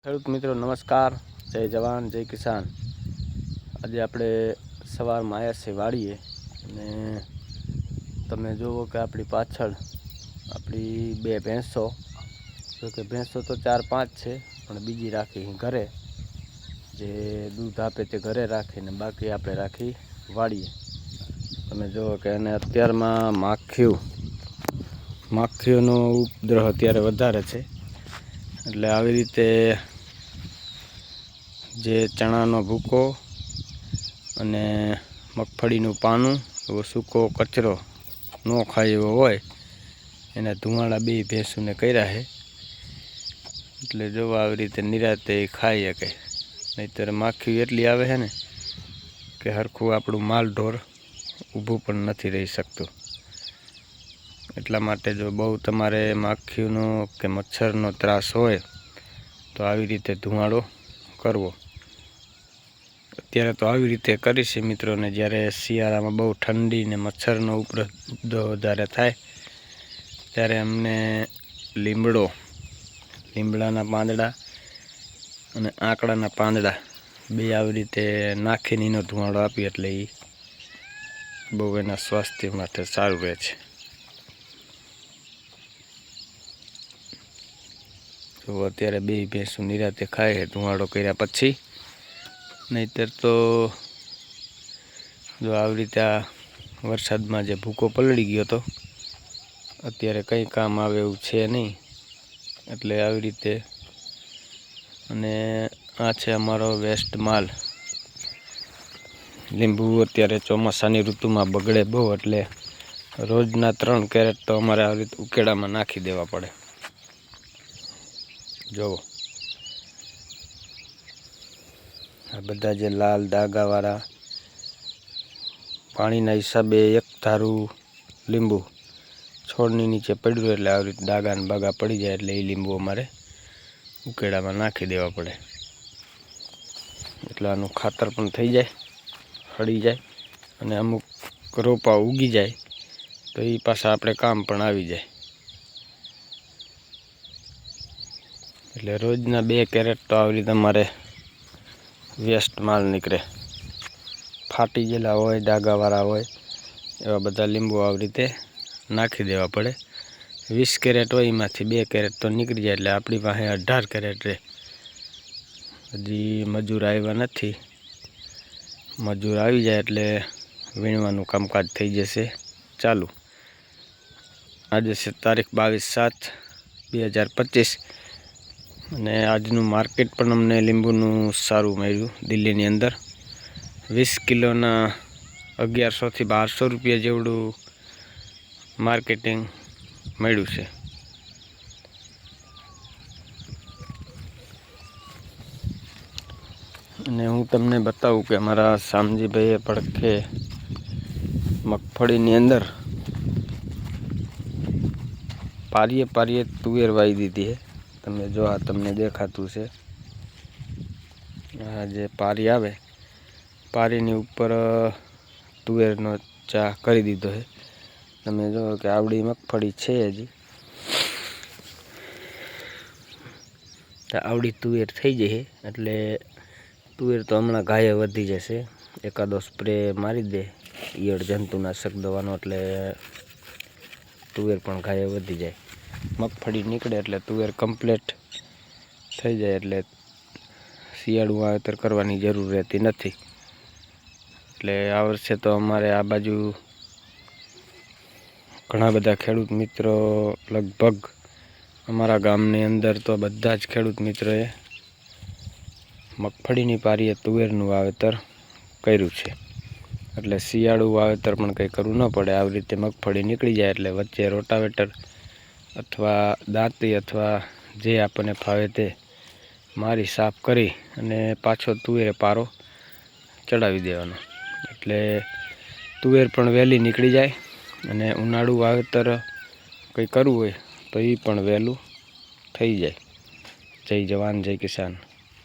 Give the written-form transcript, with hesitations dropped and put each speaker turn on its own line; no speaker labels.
ખેડૂત મિત્રો નમસ્કાર, જય જવાન જય કિસાન। આજે આપણે સવારમાં આવ્યા છે વાડીએ અને તમે જુઓ કે આપણી પાછળ આપણી બે ભેંસો, જો કે ભેંસો તો 4-5 છે પણ બીજી રાખી ઘરે, જે દૂધ આપે તે ઘરે રાખીને બાકી આપણે રાખી વાડીએ। તમે જુઓ કે એને અત્યારમાં માખીઓનો ઉપદ્રવ અત્યારે વધારે છે, એટલે આવી રીતે જે ચણાનો ભૂકો અને મગફળીનું પાનું એવો સૂકો કચરો ન ખાય એવો હોય એના ધુમાડા બે ભેંસોને કર્યા છે, એટલે જો આવી રીતે નિરાતે ખાઈ શકે। નહીંતર માખી એટલી આવે છે ને કે હરખું આપણું માલ ઢોર ઊભું પણ નથી રહી શકતું। એટલા માટે જો બહુ તમારે માખીનો કે મચ્છરનો ત્રાસ હોય તો આવી રીતે ધુમાડો કરવો। અત્યારે તો આવી રીતે કરીશ મિત્રોને, જ્યારે શિયાળામાં બહુ ઠંડી ને મચ્છરનો ઉપદ્રવ વધારે થાય ત્યારે અમને લીમડાના પાંદડા અને આંકડાના પાંદડા બે આવી રીતે નાખીને એનો ધુમાડો આપીએ એટલે એ બહુ એના સ્વાસ્થ્ય માટે સારું રહે છે। તો અત્યારે બે ભેંસો નિરાતે ખાય ધુમાડો કર્યા પછી। નહીંતર તો જો આવી રીતે આ વરસાદમાં જે ભૂકો પલળી ગયો હતો અત્યારે કંઈ કામ આવે એવું છે નહીં, એટલે આવી રીતે। અને આ છે અમારો વેસ્ટ માલ। લીંબુ અત્યારે ચોમાસાની ઋતુમાં બગડે બહુ, એટલે રોજના 3 કેરેટ તો અમારે આવી રીતે ઉકેડામાં નાખી દેવા પડે। જુઓ આ બધા જે લાલ દાગાવાળા પાણીના હિસાબે એક ધારું લીંબુ છોડની નીચે પડ્યું એટલે આવી રીતે દાગા ને બાગા પડી જાય એટલે એ લીંબુ અમારે ઉકેડામાં નાખી દેવા પડે, એટલે આનું ખાતર પણ થઈ જાય, હળી જાય અને અમુક રોપા ઉગી જાય તો એ પાછા આપણે કામ પણ આવી જાય। એટલે રોજના 2 કેરેટ તો આવી રીતે અમારે વેસ્ટ માલ નીકળે। ફાટી ગયેલા હોય, ડાઘાવાળા હોય એવા બધા લીંબુ આવી રીતે નાખી દેવા પડે। 20 કેરેટ હોય એમાંથી 2 કેરેટ તો નીકળી જાય, એટલે આપણી પાસે 18 કેરેટ રહે। હજી મજૂર આવ્યા નથી, મજૂર આવી જાય એટલે વીણવાનું કામકાજ થઈ જશે ચાલુ। આજે છે તારીખ 22/7/2025 અને આજનું માર્કેટ પણ અમને લીંબુનું સારું મળ્યું। દિલ્હીની અંદર 20 કિલોના 1100 થી 1200 રૂપિયા જેવડું માર્કેટિંગ મળ્યું છે। અને હું તમને બતાવું કે અમારા શામજીભાઈએ પડખે મગફળીની અંદર પારીએ તુવેર વાવી દીધી છે। તમે જો આ તમને દેખાતું છે, આ જે પારી આવે પારીની ઉપર તુવેરનો ચા કરી દીધો છે। તમે જો કે આવડી મગફળી છે, હજી આવડી તુવેર થઈ જશે એટલે તુવેર તો હમણાં ગાયે વધી જશે। એકાદો સ્પ્રે મારી દે ઈયળ જંતુનાશક દવાનો એટલે તુવેર પણ ગાયે વધી જાય। મગફળી નીકળે એટલે તુવેર કમ્પ્લીટ થઈ જાય, એટલે શિયાળું વાવેતર કરવાની જરૂર રહેતી નથી। એટલે આ વર્ષે તો અમારે આ બાજુ ઘણા બધા ખેડૂત મિત્રો, લગભગ અમારા ગામની અંદર તો બધા જ ખેડૂત મિત્રોએ મગફળીની પારીએ તુવેરનું વાવેતર કર્યું છે, એટલે શિયાળું વાવેતર પણ કંઈ કરવું ન પડે। આવી રીતે મગફળી નીકળી જાય એટલે વચ્ચે રોટાવેટર અથવા દાંતી અથવા જે આપણને ફાવે તે મારી સાફ કરી અને પાછો તુવેરે પારો ચડાવી દેવાનો, એટલે તુવેર પણ વહેલી નીકળી જાય અને ઉનાળુ વાવેતર કંઈ કરવું હોય તો એ પણ વહેલું થઈ જાય। જય જવાન જય કિસાન।